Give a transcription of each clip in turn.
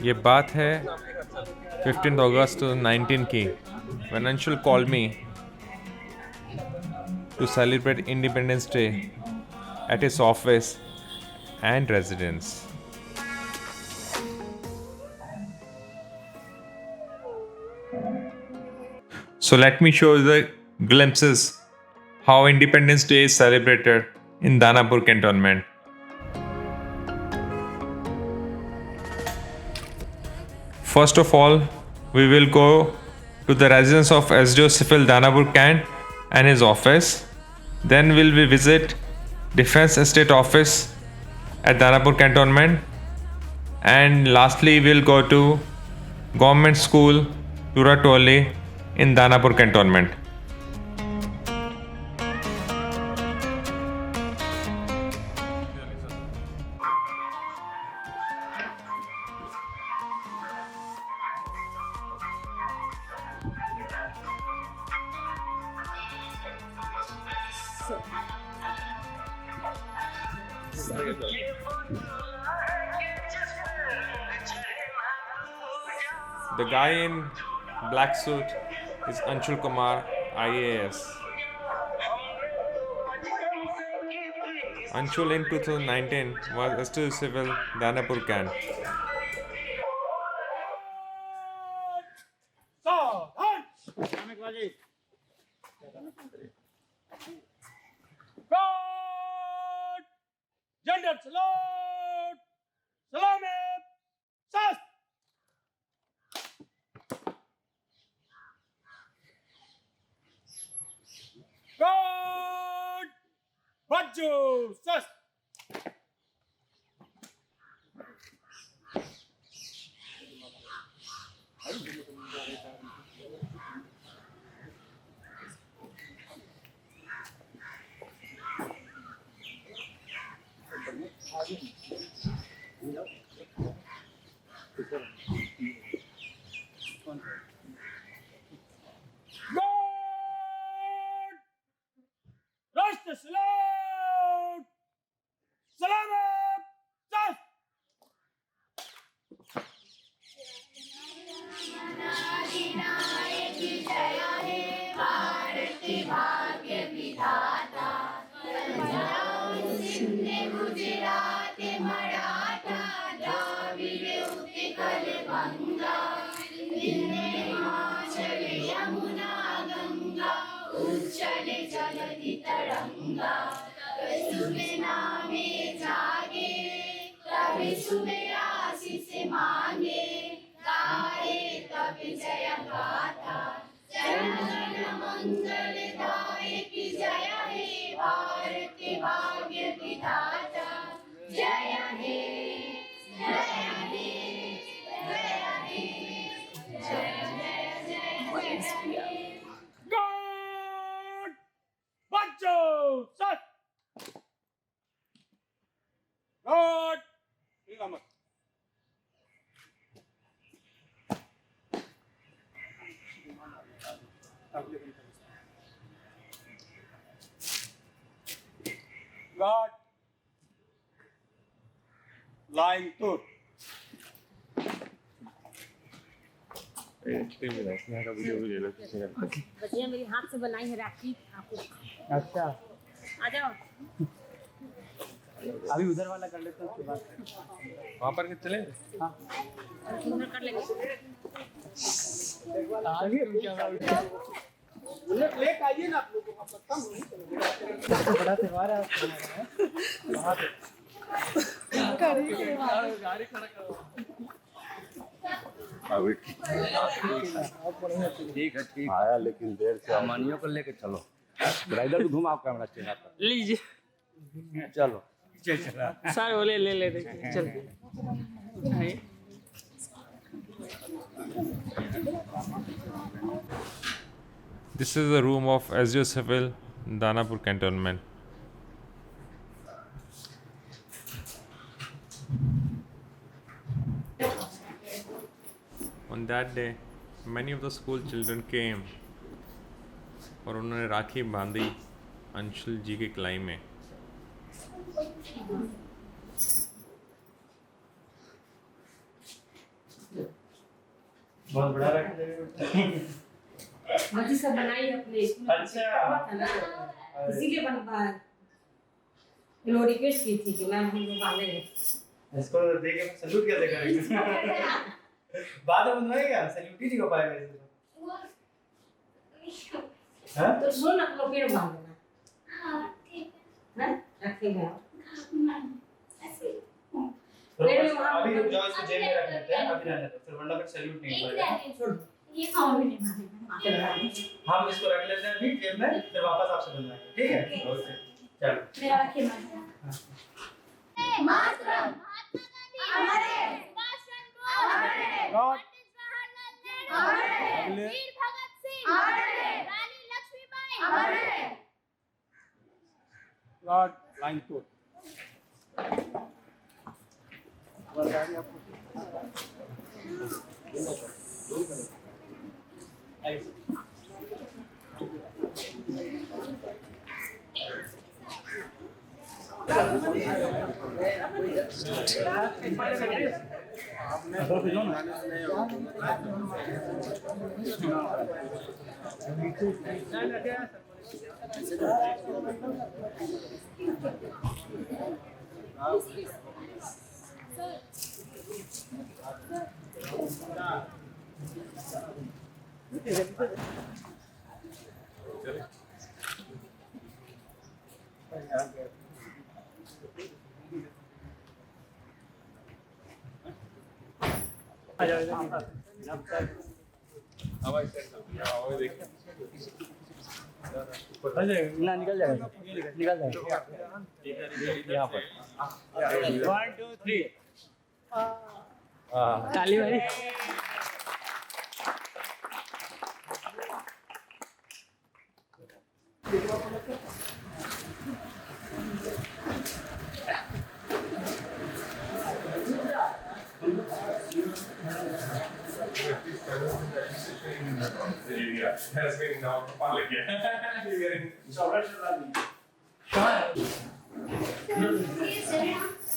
ये बात है 15 अगस्त 2019 की, when Anshul called me to celebrate Independence Day at his office and residence. So let me show you the glimpses how Independence Day is celebrated in Danapur Cantonment. First of all, we will go to the residence of SDO Sifil Danapur Cant and his office. Then we'll visit Defense Estate Office at Danapur Cantonment. And lastly, we'll go to Government School Turatoli in Danapur Cantonment. The guy in black suit is Anshul Kumar, IAS. Anshul in 2019 was STU Civil Danapur Cant. Gender salute! Salame! Sas! God! Baju! Sas! God! Rashtra salute! Salame! Sas! God! Baju! Sas! God! Selamat. God! Line 2. बच्चियाँ मेरी हाथ से बनाई है राखी आपको। अच्छा आ जाओ। अभी उधर वाला कर लेते हैं उसके बाद वहाँ पर चले? हाँ सुंदर कर लेंगे। लेके आइए ना आप लोगों का पता नहीं बड़ा त्योहार है गाड़ी खड़ा करो ठीक है ठीक आया लेकिन देर से अमानियों को लेके चलो ब्राइडल भी घुमाओ कैमरा चेहरा पर लीजिए। चलो सारे बोले ले ले चल। This is the room of SDO Civil Danapur Cantonment. On that day, many of the school children came और उन्होंने राखी बांधी अंशुल जी की कलाई में। बहुत बड़ा रखा मर्जी से बनाई अपने स्कूल अच्छा। था ना, इसीलिए बन पाया। वो रिक्वेस्ट की थी कि मैम हम लोग बांधेंगे। इसको देख के सैल्यूट कैसे करेंगे? बाद में बनवाएगा, सैल्यूट ही नहीं हो पाएगा इससे। हाँ? तो सुन ना, तो फिर बांध देना। हाँ, रखेगा। तो बस अभी रुक जाओ, इसको जेब में रख लेते हैं, अभी रहने दो, फिर वरना फिर सैल्यूट नहीं होगा। हम इसको रख लेते हैं अभी जेब में, फिर वापस आपसे बनवाएंगे, ठीक है? ओके, चलो। मातरम, महात्मा गांधी, सुभाष चंद्र बोस, पंडित जवाहरलाल नेहरू, वीर भगत सिंह, रानी लक्ष्मीबाई, लॉर्ड लाइन 2 ना निकल जाएगा, निकल जाएगा। यहाँ पर 1 2 3 ताली भाई। has been now public.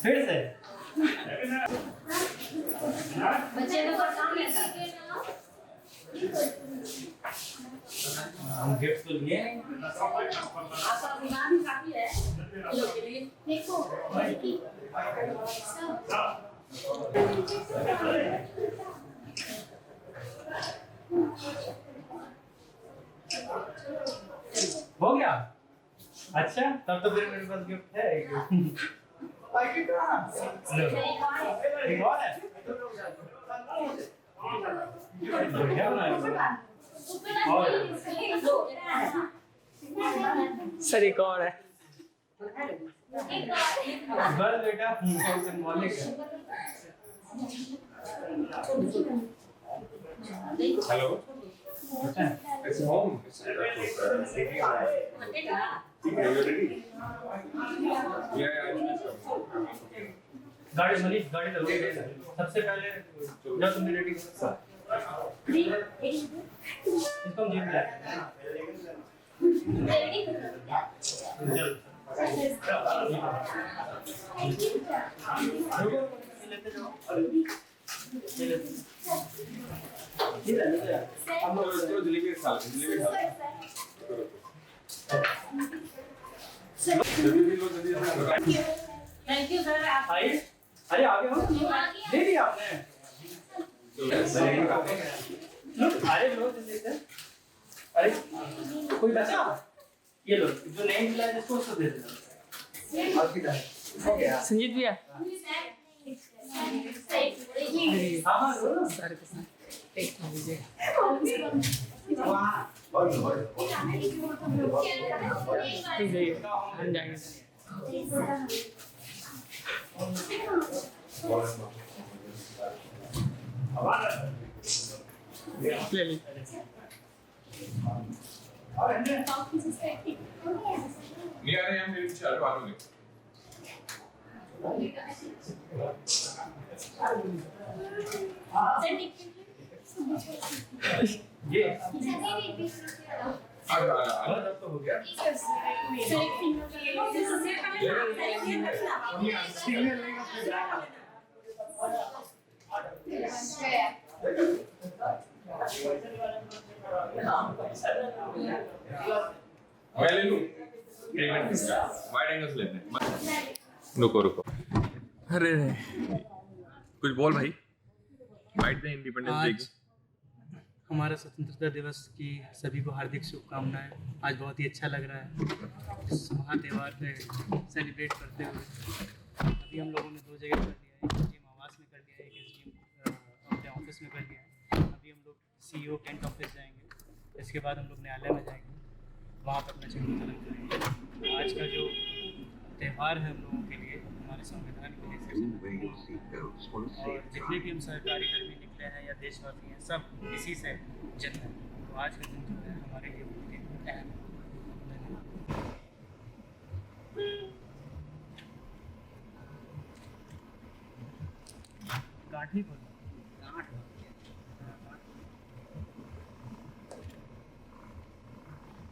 फिर से बच्चे लोग का काम है। हम गिफ्ट तो लिए आपका दिमाग भी काफी है इन लोग के लिए। देखो हो गया। अच्छा, तब तो फिर मेरे पास गिफ्ट है एक। पैकेट कहाँ? लो, एक और है। बढ़िया बनाया। और सर एक और है। बस बेटा, सिंबॉलिक है। Hello. It's home. It's you ready? Yeah. गाड़ी मनीष, गाड़ी लगोगे। सबसे पहले जब तुमने रेडी करो, इसको हम जेब में लाएं। रुको, लेते जाओ। ये लेते। हम लोग इसको डिलीवरी खा थैंक यू सर। आप आइए, अरे आगे हो, दे दिया आपने। अरे लो, जल्दी से। अरे कोई बचा? ये लो, जो नहीं मिला है इसको उसको दे देना। आपकी तरफ। हो गया। संजीत भैया हाँ हाँ लो ना। सर के साथ एक लीजिए। ठीक है, हम जाएंगे। ले ली। नहीं आ रहे हैं मेरे पीछे आ रहे ये मैं ले लूं वाइड एंगल्स लेते हैं रुको रुको अरे कुछ बोल भाई वाइड द इंडिपेंडेंस डे आज हमारा स्वतंत्रता दिवस की सभी को हार्दिक शुभकामनाएं। आज बहुत ही अच्छा लग रहा है इस महात्यौहार पे सेलिब्रेट करते हुए। अभी हम लोगों ने 2 जगह कर दिया है, एक एसडीएम आवास में कर दिया है, एक एसडीएम अपने ऑफिस में कर दिया है। अभी हम लोग सीईओ कैंट ऑफिस जाएंगे, इसके बाद हम लोग न्यायालय में जाएंगे, वहाँ पर अपना झंडोत्तोलन करेंगे। आज का जो त्यौहार है हम लोगों के लिए, हमारे संविधान के लिए और जितने भी हम सरकारी कर्मी निकले हैं या देशवासी हैं, सब इसी से जन्म है। तो आज का दिन जो है हमारे लिए बहुत ही अहम है। गांठ ही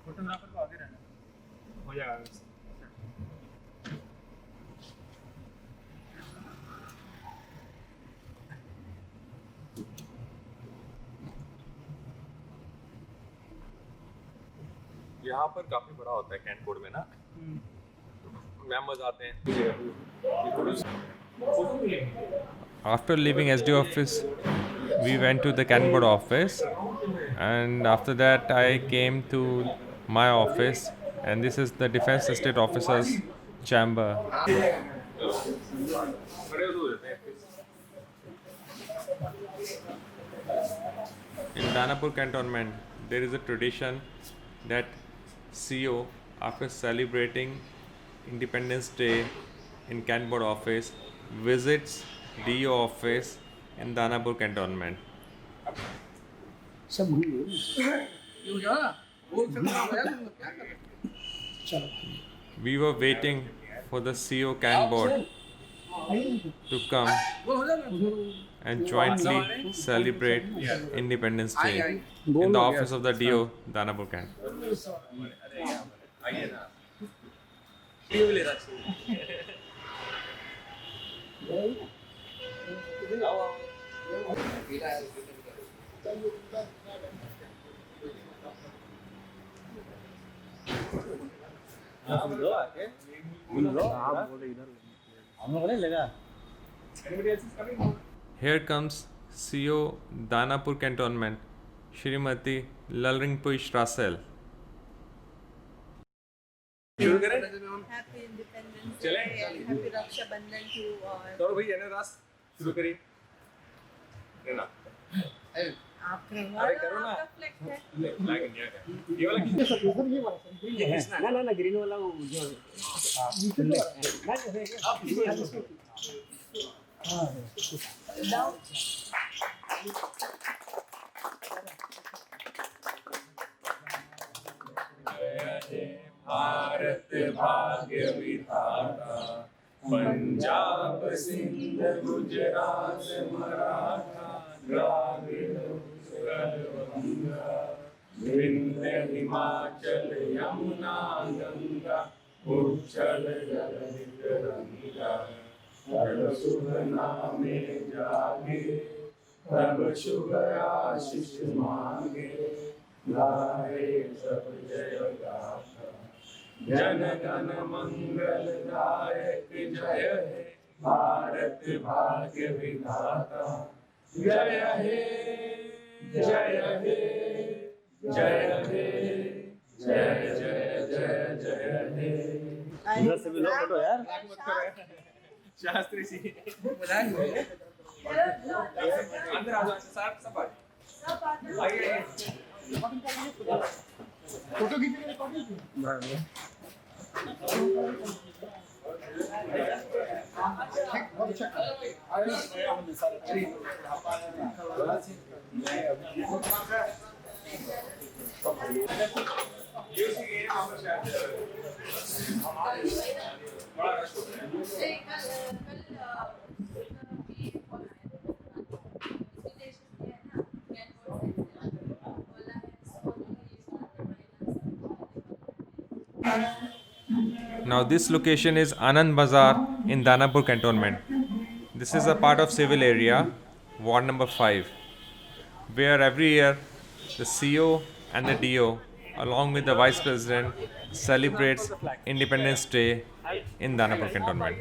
फोटोग्राफर को आगे रहना हो जाएगा। यहाँ पर काफी बड़ा होता है कैंट बोर्ड में ना मेंबर्स आते हैं। After leaving SD office, we went to the Kent board office, and after that I came to my office, and this is the Defense Estate Officers Chamber. In Danapur Cantonment, there is a tradition that CEO, after celebrating Independence Day in Kent board office, visits DO office in Danapur Cantonment. We were waiting for the CEO Kent board to come and jointly celebrate Independence Day in the office of the DO Danapur Kent. Here comes CEO Danapur Cantonment, Shrimati Lalringpui Strassel. Happy Independence Day and Happy Raksha Bandhan to all. चलो भाई एने रास शुरू करिए ना आप अरे करो ना फ्लैग है फ्लैग इंडिया का ये वाला किसका ना ना ग्रीन वाला वो जो भारत भाग्य विधाता पंजाब सिंध गुजरात मराठा द्राविड़ गंगा विंध्य हिमाचल यमुना गंगा उच्छल जलधि तरंगा तब शुभ नामे जागे तब शुभ आशीष मांगे गाए सब जय गाथा जन गण मंगल दायक जय हे भारत भाग्य विधाता जय हे जय हे जय हे जय जय जय जय हे इधर से भी लो फोटो यार शास्त्री जी अंदर आ जाओ सब आइए फोटो खींचने Now this location is Anand Bazaar in Danapur Cantonment. This is a part of civil area, ward number 5, where every year the CO and the DO along with the Vice President celebrates Independence Day in Danapur Cantonment.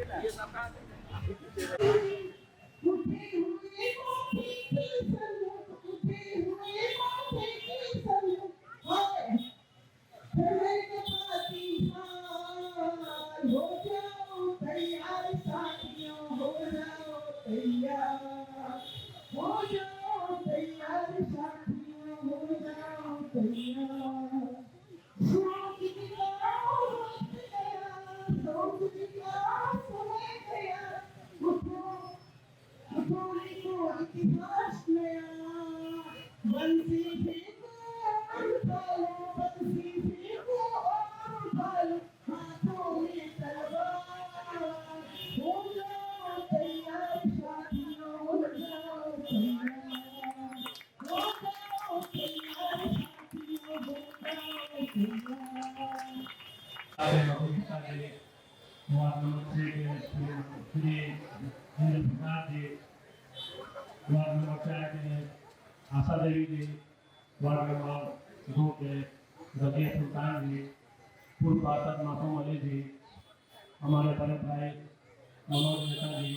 Ward number 4 के आशा देवी जी, ward number 2 के रजिया सुल्तान जी, पूर्व पार्षद मासूम अली जी, हमारे बड़े भाई मनोज नेता जी,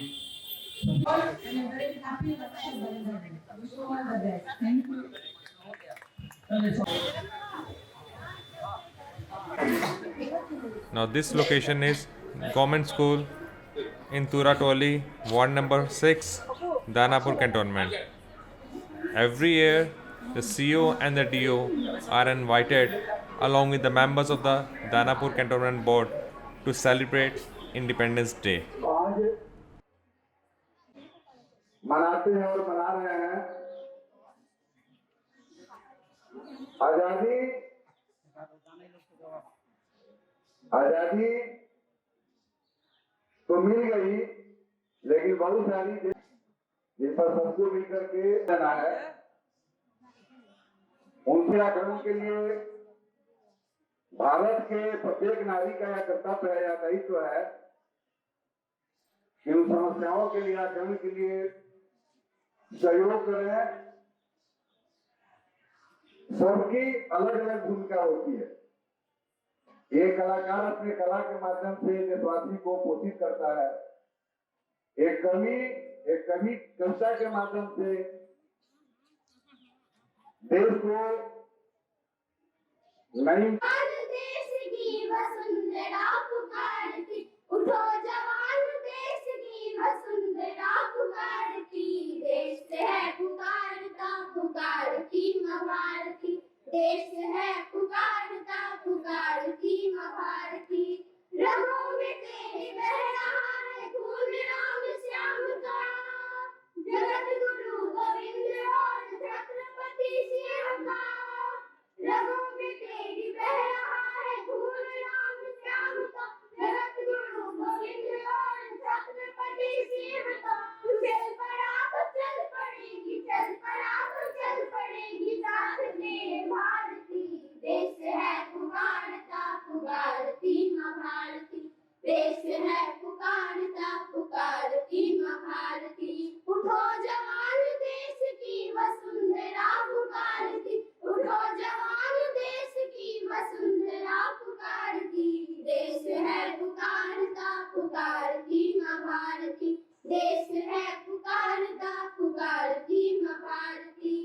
Now this location is Government School in Turatoli, ward number 6, Danapur Cantonment. Every year the CO and the DO are invited along with the members of the Danapur Cantonment Board to celebrate Independence Day. आज मनाते हैं और मना रहे हैं। आजादी तो मिल गई, लेकिन बहुत सारी जिन पर सबको मिलकर के देना है, उनसे आक्रमण के लिए भारत के प्रत्येक नागरिक का यह कर्तव्य है, यह दायित्व है कि उन समस्याओं के निराकरण के लिए सहयोग करें। सबकी अलग अलग भूमिका होती है। एक कलाकार अपने कला के माध्यम से देशवासी को पोषित करता है, एक कवि कविता के माध्यम से देश को नई देश की वसुंधरा पुकारती, उठो जवान देश की वसुंधरा पुकारती, देश है पुकारता पुकारती माँ भारती, देश है पुकारता पुकारती माँ भारती। रगों में तेरे बह रहा है खून राम श्याम का, जगत गुरु गोविंद और छत्रपति शिव का। रगों में तेरी बह रहा है खून राम श्याम का, जगत गुरु गोविंद और छत्रपति शिव का। चल पड़ा तो चल पड़ेगी, चल पड़ा तो चल पड़ेगी साथ में भारती, देश है पुकारता पुकारती माँ भारती, देश है पुकारता पुकारती माँ भारती। उठो जवान देश की वसुंधरा पुकारती, उठो जवान देश की वसुंधरा पुकारती, देश है पुकारता पुकारती माँ भारती, देश है पुकारता पुकारती माँ भारती।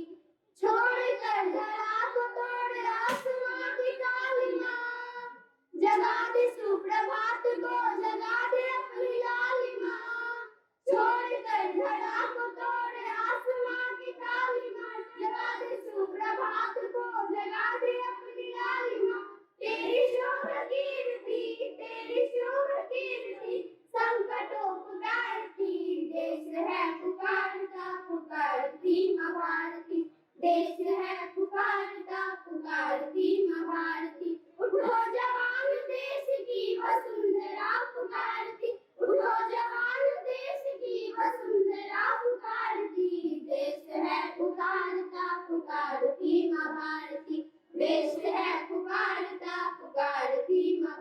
छोड़कर धरा को तोड़ आसमां की काली माँ, जगा दे सुप्रभात को, जगा दे अपनी लाली माँ। छोड़कर धरा को तोड़ आसमां की काली माँ, जगा दे सुप्रभात को, जगा दे अपनी लाली माँ। तेरी शुभ कीर्ति, तेरी शुभ कीर्ति संकटों पुकारती, देश है पुकारता पुकारती माँ भारती, देश है पुकारता पुकारती माँ भारती। उठो जवान देश की वसुंधरा पुकारती, उठो जवान देश की वसुंधरा पुकारती, देश है पुकारता पुकारती माँ भारती, देश है पुकारता पुकारती माँ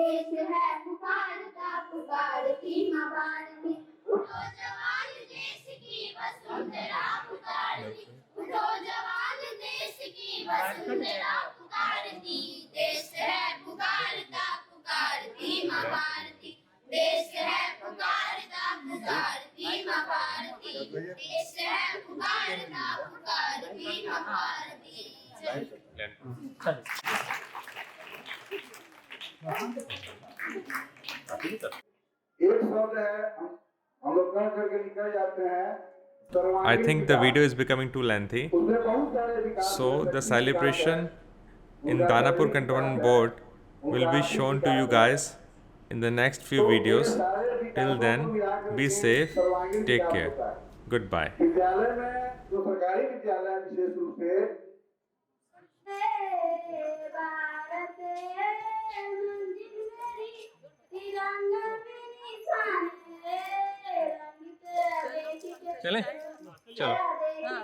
देश है पुकारता पुकारती माँ भारती। उठो जवान देश की वसुंधरा पुकारती, उठो जवान देश की वसुंधरा पुकारती। देश है पुकारता पुकारती माँ भारती, देश है पुकारता पुकारती माँ भारती, देश है पुकारता पुकारती माँ भारती। एक शब्द है हम लोग कह करके निकल जाते हैं। I think the video is becoming too lengthy. उसमें बहुत सारे विकास So the celebration in Danapur Cantonment Board will be shown to you guys in the next few videos. Till then, be safe, take care. Goodbye. विद्यालय में जो सरकारी विद्यालय है विशेष रूप से भारत तिरंगा में निशान है, चलें? चलो। हाँ।